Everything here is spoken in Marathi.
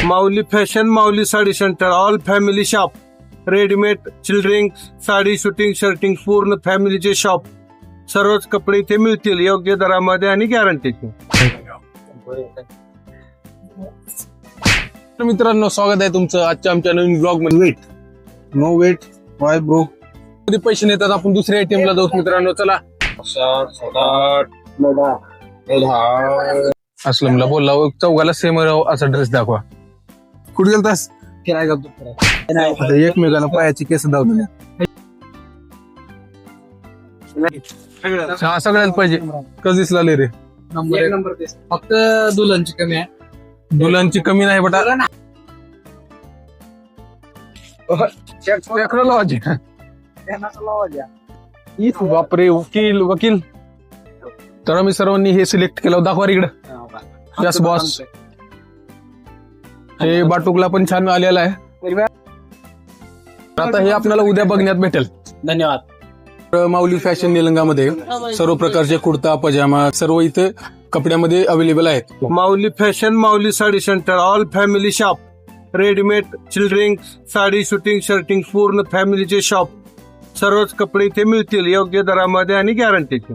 माऊली fashion, Mauli sari centre, all family shop, readymade, children, sari, suiting, shirting, पूर्ण फॅमिलीचे शॉप. सर्वच कपडे इथे मिळतील योग्य दरामध्ये आणि गॅरंटीचे. मित्रांनो, स्वागत आहे तुमचं आजच्या आमच्या नवीन ब्लॉग मध्ये. Wait no wait why bro, कधी पैसे नेतात आपण दुसऱ्या ATM ला जाऊ. मित्रांनो चला, असलमला बोलला चौघाला सेम असा ड्रेस दाखवा. कुठे गेलतास? आता एकमेकाला पायाची केस दावतो. हा सगळ्यात पाहिजे. कसं दिसला रे? नंबर फक्त दुल्हनची कमी आहे. दुलांची कमी नाही बटा. टेक्नॉलॉजी बापरे, वकील वकील. तर आम्ही सर्वांनी हे सिलेक्ट केलं. दाखवा इकडं. Yes boss. हे बाटुकला पण छान आलेला आहे. आता हे आपल्याला उद्या बघण्यात भेटेल. धन्यवाद. माऊली फॅशन निलंगामध्ये सर्व प्रकारचे कुर्ता पजामा सर्व इथे कपड्यामध्ये अवेलेबल आहेत. Mauli fashion, Mauli sari centre, all family shop, readymade, children, sari, suiting, shirting, पूर्ण फॅमिलीचे शॉप. सर्वच कपडे इथे मिळतील योग्य दरामध्ये आणि गॅरंटीचे.